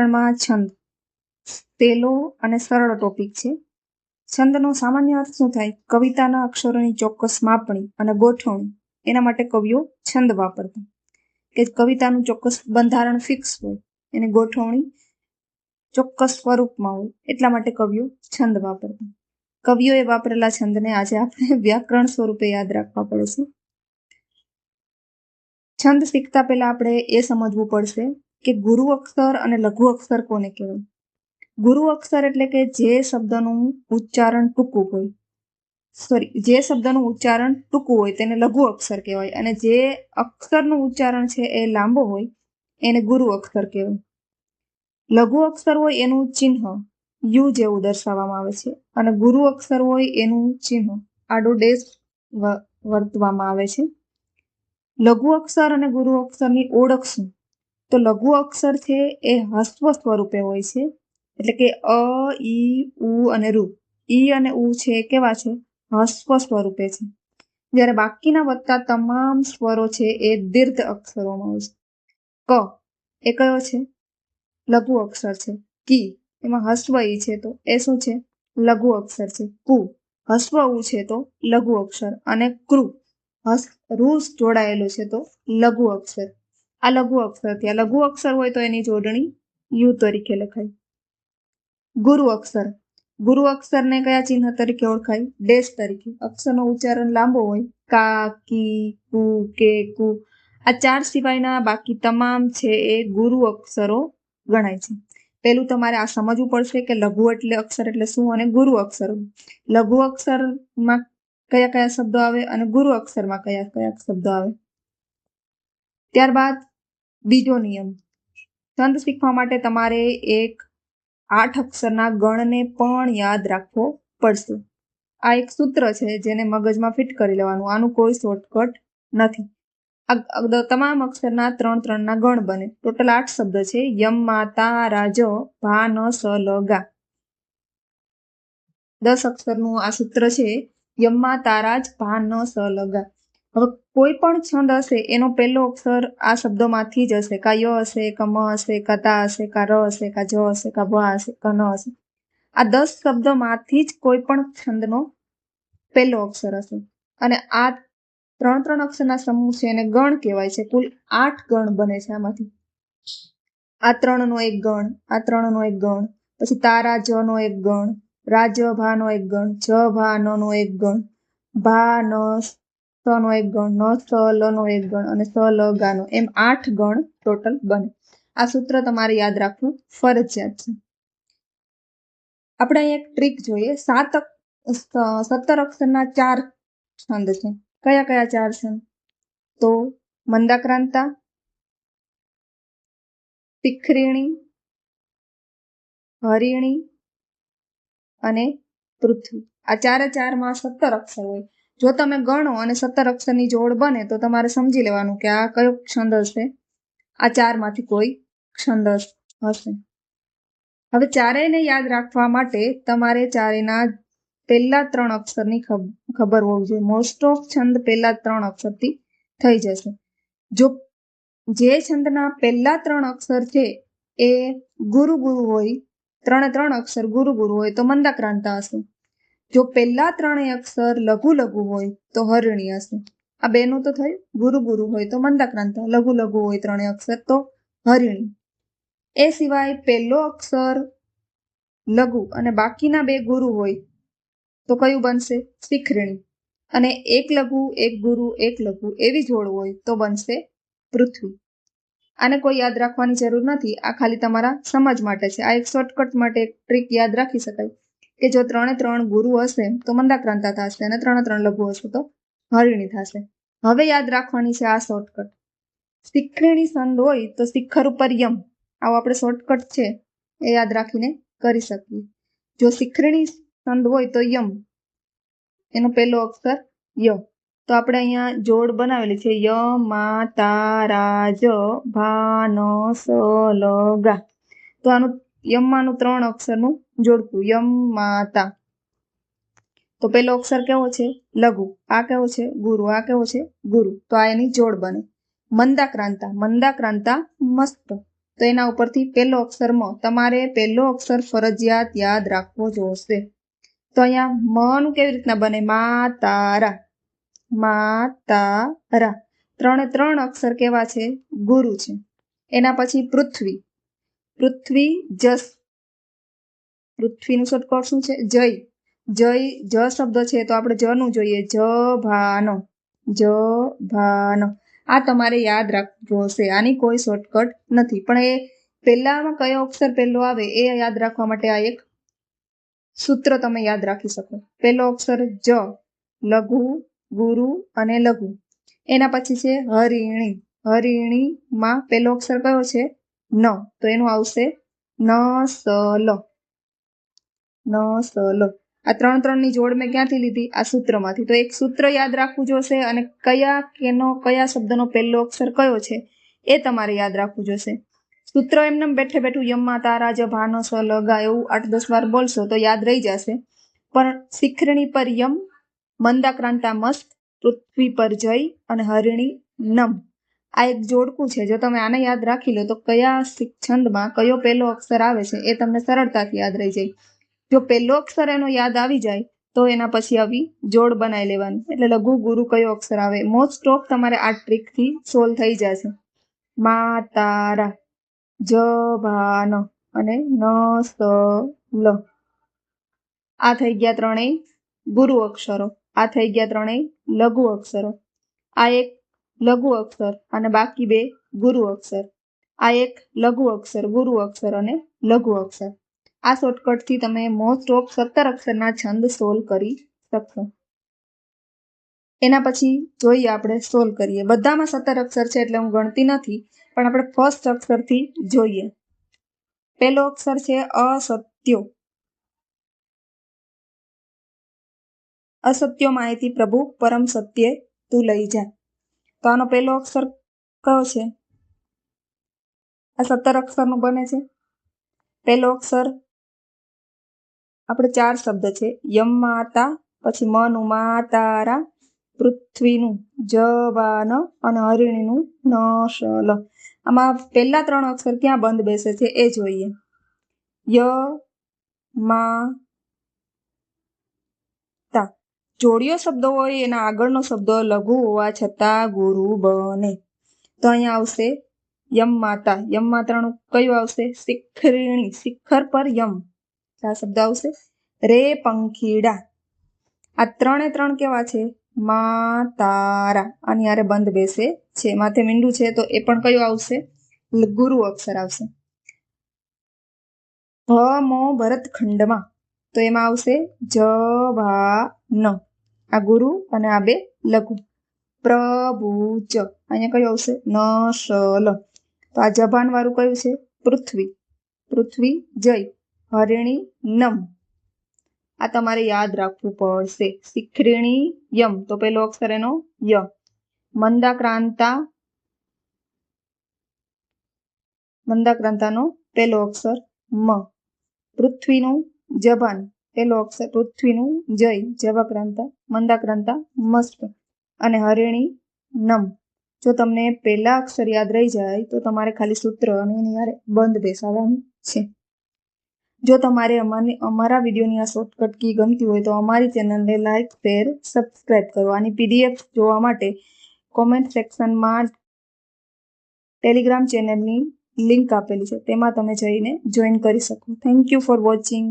ધોરણમાં છંદ સહેલો અને સરળ ટોપિક છે. છંદનો સામાન્ય અર્થ શું થાય? કવિતાના અક્ષરોની ચોક્કસ માપણી અને ગોઠવણી. એના માટે કવિઓ છંદ વાપરતા, કે કવિતાનું ચોક્કસ બંધારણ ફિક્સ હોય, એની ગોઠવણી ચોક્કસ સ્વરૂપમાં હોય, એટલા માટે કવિઓ છંદ વાપરતા. કવિઓએ વાપરેલા છંદને આજે આપણે વ્યાકરણ સ્વરૂપે યાદ રાખવા પડે છે. છંદ શીખતા પહેલા આપણે એ સમજવું પડશે કે ગુરુ અક્ષર અને લઘુ અક્ષર કોને કહેવાય. ગુરુ અક્ષર એટલે કે જે શબ્દનું ઉચ્ચારણ ટૂંકું હોય તેને લઘુ અક્ષર કહેવાય, અને જે અક્ષરનું ઉચ્ચારણ છે એ લાંબો હોય એને ગુરુ અક્ષર કહેવાય. લઘુ અક્ષર હોય એનું ચિહ્ન યુ જેવું દર્શાવવામાં આવે છે, અને ગુરુ અક્ષર હોય એનું ચિહ્ન આડો ડેશ વર્તવામાં આવે છે. લઘુ અક્ષર અને ગુરુ અક્ષરની ઓળખ શું? તો લઘુ અક્ષર છે એ હસ્વ સ્વરૂપે હોય છે, એટલે કે અ, ઈ, ઉ અને ઋ. ઈ અને ઉ છે કેવા છે? હસ્વ સ્વરૂપે છે. જ્યારે બાકીના વધતા તમામ સ્વરો છે એ દીર્ઘ અક્ષરોમાં હોય છે. ક એ કયો છે? લઘુ અક્ષર છે. કી એમાં હસ્વ ઈ છે તો એ શું છે? લઘુ અક્ષર છે. કુ હસ્વ ઉ છે તો લઘુ અક્ષર, અને કૃ રૂ જોડાયેલું છે તો લઘુ અક્ષર. આ લઘુ અક્ષર થયા. લઘુ અક્ષર હોય તો એની જોડણી યુ તરીકે લખાય. ગુરુ અક્ષર. ગુરુ અક્ષરને કયા ચિહ્ન તરીકે ઓળખાય? ડેશ તરીકે. અક્ષરનો ઉચ્ચારણ લાંબો હોય, કા, કી, કુ, કે, કુ. આ ચાર સિવાયના બાકી તમામ છે એ ગુરુ અક્ષરો ગણાય છે. પેલું તમારે આ સમજવું પડશે કે લઘુ એટલે અક્ષર એટલે શું અને ગુરુ અક્ષર. લઘુ અક્ષરમાં કયા કયા શબ્દો આવે અને ગુરુ અક્ષરમાં કયા કયા શબ્દો આવે. ત્યારબાદ બીજો નિયમ. છંદ શીખવા માટે તમારે 8 અક્ષરના ગણને પણ યાદ રાખવો પડશે. આ એક સૂત્ર છે જેને મગજમાં ફિટ કરી લેવાનું. આનું કોઈ શોર્ટકટ નથી. તમામ અક્ષરના 3 ના ગણ બને. ટોટલ 8 શબ્દ છે. યમ, તા, રા, જ, ભા, ન, સ, લ, ગા. 10 અક્ષરનું આ સૂત્ર છે. યમ્મા, તારા, જ, ભા, ન, સ, લ, ગા. હવે કોઈ પણ છંદ હશે એનો પહેલો અક્ષર આ શબ્દોમાંથી જ હશે. કા ય હશે, કા મ હશે, કા તા હશે, કા ર હશે, કા જ હશે, કા ભા હશે, કા ન હશે. આ 10 શબ્દોમાંથી જ કોઈ પણ છંદનો પહેલો અક્ષર હશે. અને આ 3 અક્ષરના સમૂહ છે એને ગણ કહેવાય છે. કુલ 8 ગણ બને છે આમાંથી. આ 3 નો એક ગણ, આ 3 નો એક ગણ, પછી તારા જ નો એક ગણ, રાજ ભા નો એક ગણ, જ ભા ન નો એક ગણ, ભા ન સ નો એક ગણ, ન સ લ નો એક ગણ, અને સ લ ગા નો. એમ 8 ગણ ટોટલ બને. આ સૂત્ર તમારે યાદ રાખવું ફરજિયાત છે. આપણે અહીંયા એક ટ્રીક જોઈએ. 17 અક્ષરના 4 છંદ છે. કયા કયા 4 છંદ? તો મંદાક્રાંતા, શિખરીણી, હરિણી અને પૃથ્વી. આ 4માં 17 અક્ષર હોય. જો તમે ગણો અને 17 અક્ષરની જોડ બને તો તમારે સમજી લેવાનું કે આ કયો છંદ હશે. આ 4માંથી કોઈ છંદ હશે. હવે ચારેયને યાદ રાખવા માટે તમારે ચારેયના પહેલા 3 અક્ષરની ખબર હોવી જોઈએ. મોસ્ટ ઓફ છંદ પહેલા 3 અક્ષરથી થઈ જશે. જો જે છંદના પહેલા 3 અક્ષર છે એ ગુરુ હોય, 3 અક્ષર ગુરુ હોય તો મંદાક્રાંતા હશે. જો પહેલા 3 અક્ષર લઘુ હોય તો હરિણી હશે. આ બેનું તો થયું. ગુરુ હોય તો મંદાક્રાંતા, લઘુ હોય 3 અક્ષર તો હરિણી. એ સિવાય પહેલો અક્ષર લઘુ અને બાકીના 2 ગુરુ હોય તો કયું બનશે? શિખરીણી. અને એક લઘુ, એક ગુરુ, એક લઘુ એવી જોડ હોય તો બનશે પૃથ્વી. આને કોઈ યાદ રાખવાની જરૂર નથી. આ ખાલી તમારા સમજ માટે છે. આ એક શોર્ટકટ માટે એક ટ્રીક યાદ રાખી શકાય કે જો 3 ગુરુ હશે તો મંદાક્રાંતા થશે, અને 3 લઘુ હશે તો હરિણી થશે. હવે યાદ રાખવાની છે આ શોર્ટકટ. શિખરીણી છંદ હોય તો શિખર ઉપર યમ. આવો આપણે શોર્ટકટ છે એ યાદ રાખીને કરી શકીએ. જો શિખરીણી છંદ હોય તો યમ, એનો પહેલો અક્ષર ય. તો આપણે અહીંયા જોડ બનાવેલી છે. ય, મા, તા, રા, જ, ભા, ન, સ, લ, ગા. તો આનું યમમાંનું 3 અક્ષરનું જોડકું યમ, મા, તા. તો પહેલો અક્ષર કેવો છે? લઘુ. આ કેવો છે? ગુરુ. આ કેવો છે? ગુરુ. તો આ એની જોડ બને. મંદાક્રાંતા મસ્ત. તો એના ઉપરથી પહેલો અક્ષર મ. તમારે પહેલો અક્ષર ફરજિયાત યાદ રાખવો જોશે. તો અહીંયા નું કેવી રીતના બને? માતારા, માતારા. 3 અક્ષર કેવા છે? ગુરુ છે. એના પછી પૃથ્વી, પૃથ્વી જસ. પૃથ્વીનું શોર્ટકટ શું છે? જય. જય જ શબ્દ છે તો આપણે જ નું જોઈએ. જ ભાનો, જ ભાનો. આ તમારે યાદ રાખવું હશે. આની કોઈ શોર્ટકટ નથી, પણ એ પહેલામાં કયો અક્ષર પહેલો આવે એ યાદ રાખવા માટે આ એક સૂત્ર તમે યાદ રાખી શકો. પહેલો અક્ષર જ, લઘુ, ગુરુ અને લઘુ. એના પછી છે હરિણી. હરિણીમાં પહેલો અક્ષર કયો છે? ન. તો એનું આવશે નસલ, નસલ. આ 3 ની જોડ મેં ક્યાંથી લીધી? આ સૂત્રમાંથી. તો એક સૂત્ર યાદ રાખવું જોશે અને કયા શબ્દનો પહેલો અક્ષર કયો છે એ તમારે યાદ રાખવું જોશે. સૂત્ર એમને બેઠે બેઠું યમમાં તારા જ ભાનો સ લગા એવું 8-10 વાર બોલશો તો યાદ રહી જશે. પણ શિખરણી પર યમ, મંદાક્રાંતા મસ્ત, પૃથ્વી પર જય અને હરિણી નમ. આ એક જોડકું છે. જો તમે આને યાદ રાખી લો તો કયા છંદમાં કયો પહેલો અક્ષર આવે છે એ તમને સરળતાથી યાદ રહી જાય. જો પહેલો અક્ષર એનો યાદ આવી જાય તો એના પછી આવી જોડ બનાવી લેવાની. એટલે લઘુ ગુરુ કયો અક્ષર આવે? મોસ્ટ ઓફ તમારે આ ટ્રીકથી સોલ્વ થઈ જશે. માતારા, જ ભાન અને નસલ. આ થઈ ગયા 3 ગુરુ અક્ષરો. આ થઈ ગયા 3 લઘુ અક્ષરો. આ એક લઘુ અક્ષર અને બાકી 2 ગુરુ અક્ષર. આ એક લઘુ અક્ષર, ગુરુ અક્ષર અને લઘુ અક્ષર. આ શોર્ટકટથી તમે મોસ્ટ ઓફ 17 અક્ષરના છંદ સોલ્વ કરી શકશો. એના પછી જોઈએ આપણે સોલ્વ કરીએ. બધામાં 17 અક્ષર છે એટલે હું ગણતી નથી, પણ આપણે ફર્સ્ટ અક્ષરથી જોઈએ. પહેલો અક્ષર છે અસત્યો. અસત્યો માહિતી પ્રભુ પરમ સત્ય તું લઈ જા. તો આનો પહેલો અક્ષર કયો છે? આ 17 અક્ષરનું બને છે. પહેલો અક્ષર આપણે 4 શબ્દ છે. યમ માતા, પછી મનું માતારા, પૃથ્વીનું જવાન અને હરિણીનું નશલ. આમાં પહેલા 3 અક્ષર ક્યાં બંધ બેસે છે એ જોઈએ. ય મા તા. જોડિયો શબ્દ હોય એના આગળનો શબ્દ લઘુ હોવા છતાં ગુરુ બને. તો અહીંયા આવશે યમ માતા. યમ માતાનું કયું આવશે? શિખરિણી. શિખર પર યમ. આ શબ્દ આવશે. રે પંખીડા. આ 3 કેવા છે? માતારા. આની હારે બંધ બેસે છે. માથે મીંડું છે તો એ પણ કયું આવશે? ગુરુ અક્ષર આવશે. ભમો ભરતખંડમાં. તો એમાં આવશે જવાન. આ ગુરુ અને આ 2 લઘુ. પ્રભુ ચ. અહીંયા કયું આવશે? નશલ. તો આ જભાન વાળું કયું છે? પૃથ્વી. પૃથ્વી જય, હરિણી નમ. આ તમારે યાદ રાખવું પડશે. શિખરિણી યમ. તો પેલો અક્ષર એનો ય. મંદાક્રાંતાનો પેલો અક્ષર મ. પૃથ્વીનું જભાન. પેલો અક્ષર પૃથ્વીનું જય, જવાક્રાંતા, મંદાક્રાંતા મસ્ત અને હરિણી નમ. જો તમને પહેલા અક્ષર યાદ રહી જાય તો તમારે ખાલી સૂત્ર અને એની હારે બંધ બેસાડવાનું છે. જો તમારે અમારા વિડીયોની આ શોર્ટકટ કી ગમતી હોય તો અમારી ચેનલને લાઈક, શેર, સબસ્ક્રાઈબ કરો. આની પીડીએફ જોવા માટે કોમેન્ટ સેક્શનમાં ટેલિગ્રામ ચેનલની લિંક આપેલી છે, તેમાં તમે જઈને જોઈન કરી શકો. Thank you for watching.